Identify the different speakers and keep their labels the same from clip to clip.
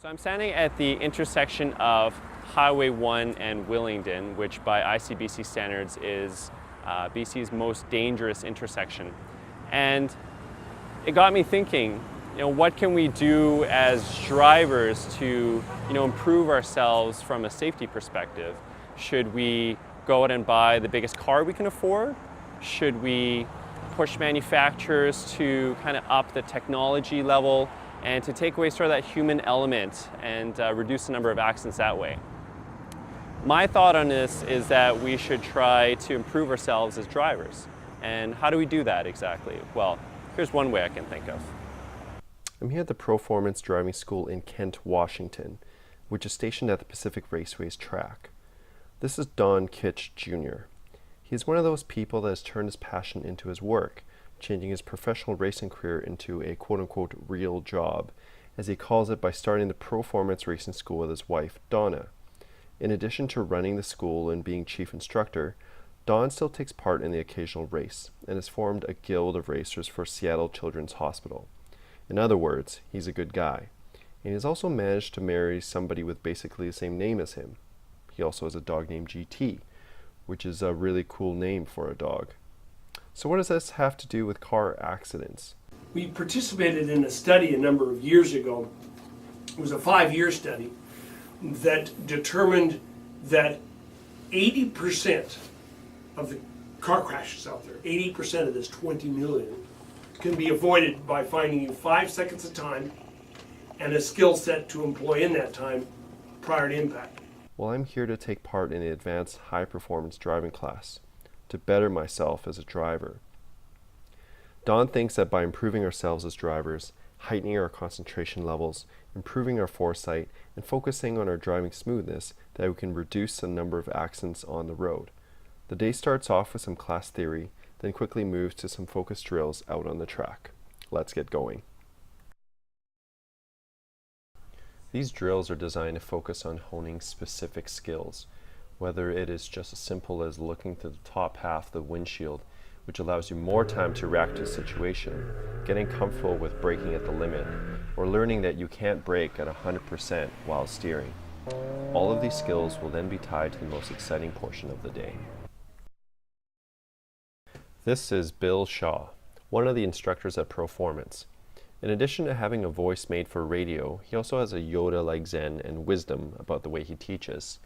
Speaker 1: So I'm standing at the intersection of Highway 1 and Willingdon, which by ICBC standards is BC's most dangerous intersection. And it got me thinking, what can we do as drivers to, improve ourselves from a safety perspective? Should we go out and buy the biggest car we can afford? Should we push manufacturers to kind of up the technology level and to take away sort of that human element and reduce the number of accidents that way? My thought on this is that we should try to improve ourselves as drivers. And how do we do that exactly? Well, here's one way I can think of.
Speaker 2: I'm here at the ProFormance Driving School in Kent, Washington, which is stationed at the Pacific Raceway's track. This is Don Kitch Jr. He is one of those people that has turned his passion into his work, changing his professional racing career into a quote-unquote real job, as he calls it, by starting the ProFormance Racing School with his wife, Donna. In addition to running the school and being chief instructor, Don still takes part in the occasional race and has formed a guild of racers for Seattle Children's Hospital. In other words, he's a good guy. And he has also managed to marry somebody with basically the same name as him. He also has a dog named GT, which is a really cool name for a dog. So what does this have to do with car accidents?
Speaker 3: We participated in a study a number of years ago. It was a 5-year study that determined that 80% of the car crashes out there, 80% of this 20 million, can be avoided by finding you 5 seconds of time and a skill set to employ in that time prior to impact.
Speaker 2: Well, I'm here to take part in the advanced high-performance driving class to better myself as a driver. Don thinks that by improving ourselves as drivers, heightening our concentration levels, improving our foresight, and focusing on our driving smoothness, that we can reduce the number of accidents on the road. The day starts off with some class theory, then quickly moves to some focus drills out on the track. Let's get going. These drills are designed to focus on honing specific skills, whether it is just as simple as looking to the top half of the windshield, which allows you more time to react to the situation, getting comfortable with braking at the limit, or learning that you can't brake at 100% while steering. All of these skills will then be tied to the most exciting portion of the day. This is Bill Shaw, one of the instructors at ProFormance. In addition to having a voice made for radio, he also has a Yoda-like zen and wisdom about the way he teaches.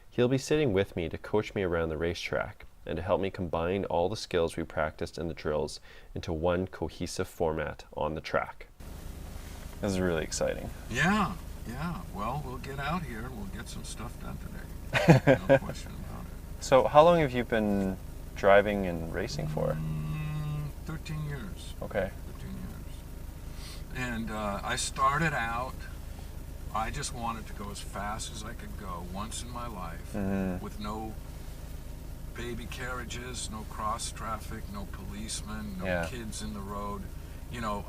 Speaker 2: He'll be sitting with me to coach me around the racetrack and to help me combine all the skills we practiced in the drills into one cohesive format on the track. This is really exciting.
Speaker 4: Yeah. Well, we'll get out here and we'll get some stuff done today. No question about it.
Speaker 2: So how long have you been driving and racing for?
Speaker 4: 13 years.
Speaker 2: Okay.
Speaker 4: 13 years. And I started out, I just wanted to go as fast as I could go once in my life, with no baby carriages, no cross traffic, no policemen, no kids in the road.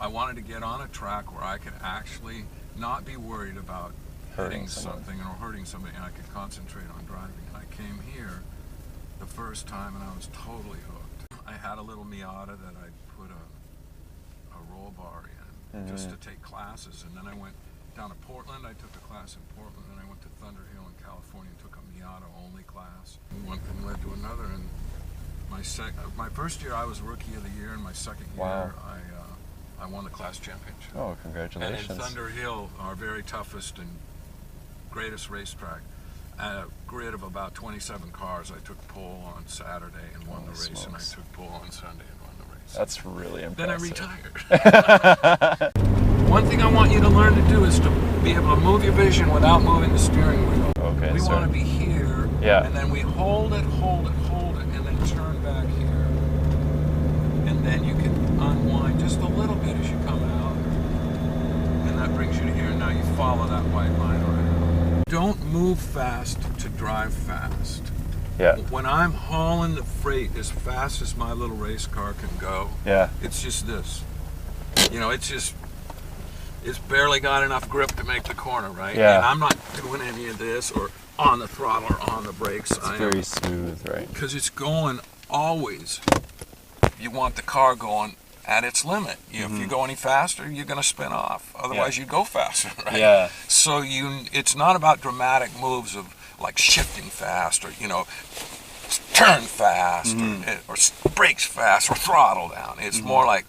Speaker 4: I wanted to get on a track where I could actually not be worried about hitting something or hurting somebody, and I could concentrate on driving. And I came here the first time and I was totally hooked. I had a little Miata that I put a roll bar in just to take classes, and then I went down to Portland. I took a class in Portland, and I went to Thunder Hill in California and took a Miata only class. And one thing led to another, and my first year I was Rookie of the Year, and my second year I won the class championship.
Speaker 2: Oh, congratulations.
Speaker 4: And in Thunder Hill, our very toughest and greatest racetrack, at a grid of about 27 cars, I took pole on Saturday and won the race, and I took pole on Sunday and won the race.
Speaker 2: That's really impressive.
Speaker 4: Then I retired. One thing I want you to learn to do is to be able to move your vision without moving the steering wheel.
Speaker 2: Okay,
Speaker 4: we want to be here, and then we hold it, and then turn back here. And then you can unwind just a little bit as you come out. And that brings you to here, and now you follow that white line right. Don't move fast to drive fast.
Speaker 2: Yeah.
Speaker 4: When I'm hauling the freight as fast as my little race car can go, it's just this. It's barely got enough grip to make the corner, right?
Speaker 2: Yeah.
Speaker 4: And I'm not doing any of this or on the throttle or on the brakes.
Speaker 2: It's very smooth, right?
Speaker 4: Because it's going always. You want the car going at its limit. If you go any faster, you're going to spin off. Otherwise, you go faster, right?
Speaker 2: Yeah.
Speaker 4: So it's not about dramatic moves of like shifting fast or, turn fast or brakes fast or throttle down. It's more like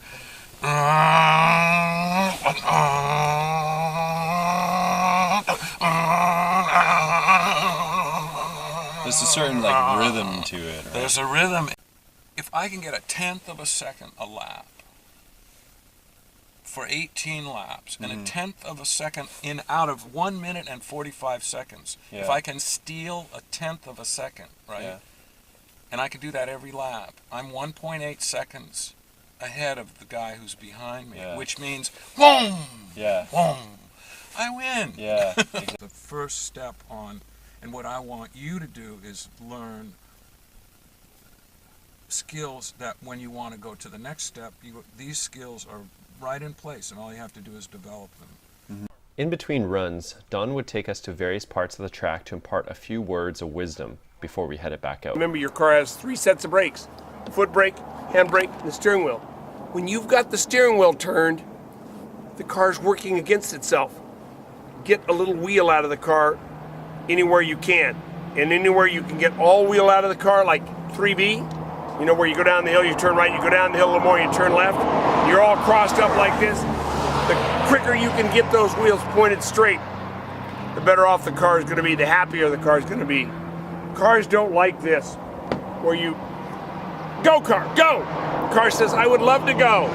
Speaker 2: There's a certain like rhythm to it. Right?
Speaker 4: There's a rhythm. If I can get a 1/10 of a second a lap for 18 laps and a 1/10 of a second out of 1 minute and 45 seconds, if I can steal a 1/10 of a second, right? And I can do that every lap, I'm 1.8 seconds ahead of the guy who's behind me, which means, boom, boom, I win.
Speaker 2: Yeah.
Speaker 4: The first step on, and what I want you to do is learn skills that when you want to go to the next step, these skills are right in place, and all you have to do is develop them.
Speaker 1: In between runs, Don would take us to various parts of the track to impart a few words of wisdom before we headed back out.
Speaker 3: Remember, your car has 3 sets of brakes: foot brake, hand brake, and the steering wheel. When you've got the steering wheel turned, the car's working against itself. Get a little wheel out of the car anywhere you can. And anywhere you can get all wheel out of the car, like 3B, where you go down the hill, you turn right, you go down the hill a little more, you turn left, you're all crossed up like this. The quicker you can get those wheels pointed straight, the better off the car is going to be, the happier the car is going to be. Cars don't like this, where you, go car, go! The car says, I would love to go.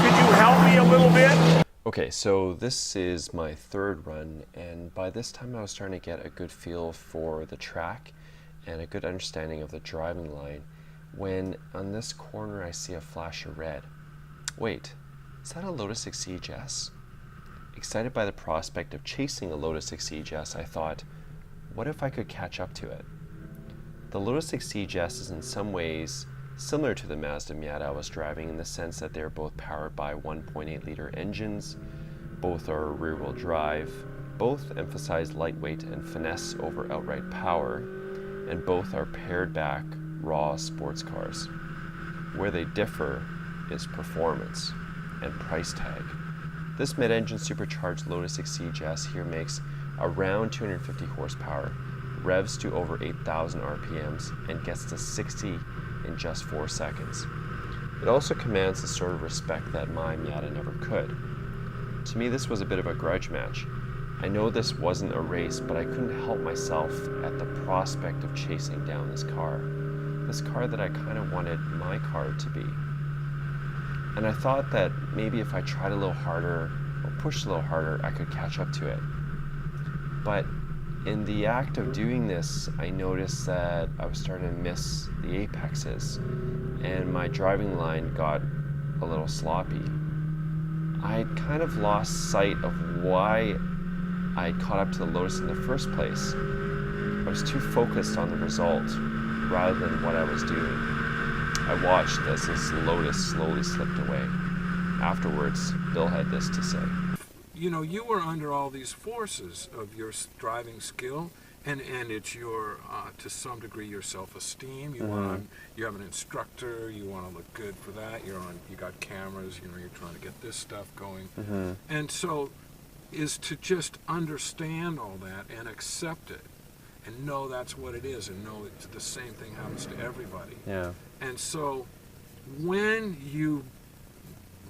Speaker 3: Could you help me a little bit?
Speaker 1: Okay, so this is my third run, and by this time I was starting to get a good feel for the track and a good understanding of the driving line, when on this corner I see a flash of red. Wait, is that a Lotus Exige S? Excited by the prospect of chasing a Lotus Exige S, I thought, what if I could catch up to it? The Lotus Exige S is in some ways similar to the Mazda Miata I was driving in the sense that they're both powered by 1.8 liter engines, both are rear-wheel drive, both emphasize lightweight and finesse over outright power, and both are pared back, raw sports cars. Where they differ is performance and price tag. This mid-engine supercharged Lotus Exige S here makes around 250 horsepower, revs to over 8,000 RPMs, and gets to 60 in just 4 seconds. It also commands the sort of respect that my Miata never could. To me, this was a bit of a grudge match. I know this wasn't a race, but I couldn't help myself at the prospect of chasing down this car that I kind of wanted my car to be. And I thought that maybe if I tried a little harder or pushed a little harder, I could catch up to it. But in the act of doing this, I noticed that I was starting to miss the apexes, and my driving line got a little sloppy. I kind of lost sight of why I caught up to the Lotus in the first place. I was too focused on the result rather than what I was doing. I watched as this Lotus slowly slipped away. Afterwards, Bill had this to say.
Speaker 4: You were under all these forces of your driving skill, and it's your, to some degree, your self-esteem. You have an instructor. You want to look good for that. You got cameras. You're trying to get this stuff going, and so is to just understand all that and accept it, and know that's what it is, and know it's the same thing happens to everybody.
Speaker 1: Yeah.
Speaker 4: And so, when you,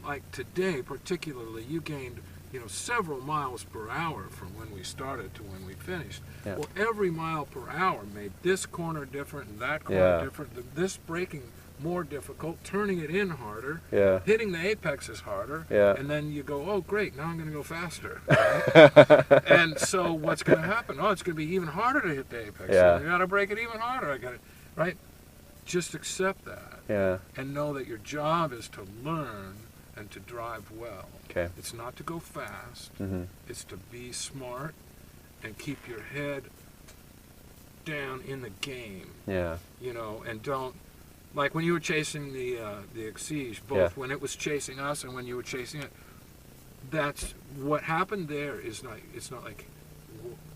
Speaker 4: like today, particularly, you gained several miles per hour from when we started to when we finished.
Speaker 1: Yeah.
Speaker 4: Well, every mile per hour made this corner different and that corner different, this braking more difficult, turning it in harder, hitting the apexes harder, and then you go, oh great, now I'm going to go faster. Right? And so what's going to happen? Oh, it's going to be even harder to hit the apex. So I got to brake it even harder. Right? Just accept that, and know that your job is to learn and to drive well.
Speaker 1: Okay.
Speaker 4: It's not to go fast. It's to be smart and keep your head down in the game.
Speaker 1: Yeah.
Speaker 4: And don't, like when you were chasing the Exige, both when it was chasing us and when you were chasing it, that's what happened there. It's not like,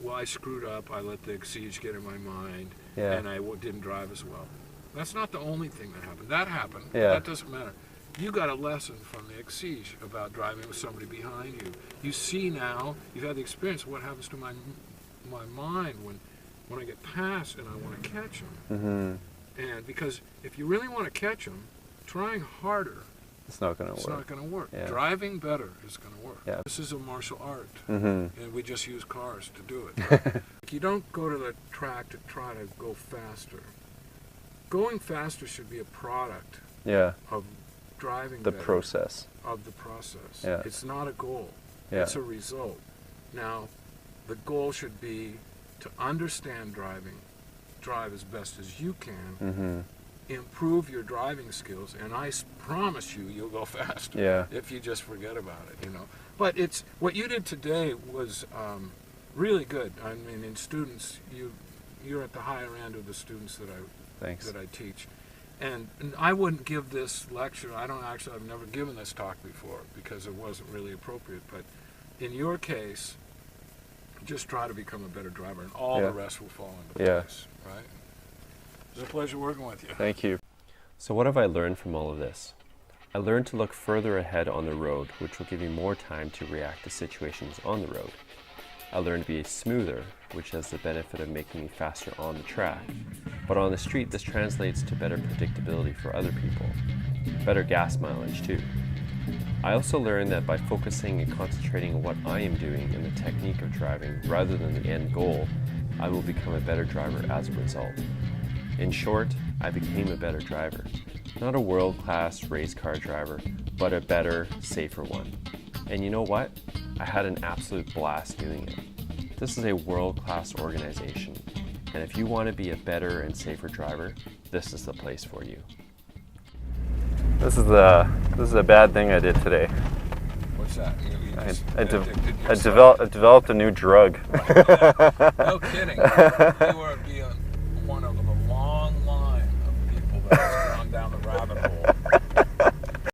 Speaker 4: well, I screwed up, I let the Exige get in my mind, and I didn't drive as well. That's not the only thing that happened. That happened. That doesn't matter. you got a lesson from the exige about driving with somebody behind you. You see now, you've had the experience of what happens to my mind when I get past and I want to catch them. And because if you really want to catch them, trying harder,
Speaker 2: It's not going to
Speaker 4: it's
Speaker 2: work.
Speaker 4: not going to work.
Speaker 2: Yeah.
Speaker 4: Driving better is going to work.
Speaker 2: Yeah.
Speaker 4: This is a martial art,
Speaker 2: Mm-hmm.
Speaker 4: and we just use cars to do it. You don't go to the track to try to go faster. Going faster should be a product
Speaker 2: Yeah.
Speaker 4: of driving
Speaker 2: The
Speaker 4: better,
Speaker 2: process.
Speaker 4: of the process.
Speaker 2: Yeah.
Speaker 4: It's not a goal.
Speaker 2: Yeah.
Speaker 4: It's a result. Now, the goal should be to understand driving, drive as best as you can,
Speaker 2: Mm-hmm.
Speaker 4: improve your driving skills, and I promise you, you'll go faster.
Speaker 2: Yeah.
Speaker 4: If you just forget about it, you know. But it's what you did today was really good. I mean, in students, you're at the higher end of the students that
Speaker 2: Thanks.
Speaker 4: I teach. And I wouldn't give this lecture. I've never given this talk before because it wasn't really appropriate. But in your case, just try to become a better driver, and all
Speaker 2: Yeah.
Speaker 4: the rest will fall into
Speaker 2: Yeah.
Speaker 4: place. Right? It was a pleasure working with you.
Speaker 2: Thank you. So what have I learned from all of this? I learned to look further ahead on the road, which will give me more time to react to situations on the road. I learned to be smoother, which has the benefit of making me faster on the track. But on the street, this translates to better predictability for other people. Better gas mileage too. I also learned that by focusing and concentrating on what I am doing in the technique of driving rather than the end goal, I will become a better driver as a result. In short, I became a better driver. Not a world-class race car driver, but a better, safer one. And you know what? I had an absolute blast doing it. This is a world-class organization, and if you want to be a better and safer driver, this is the place for you. This is a bad thing I did today.
Speaker 4: What's that?
Speaker 2: I developed a new drug.
Speaker 4: No kidding. You are one of a long line of people that has gone down the rabbit hole.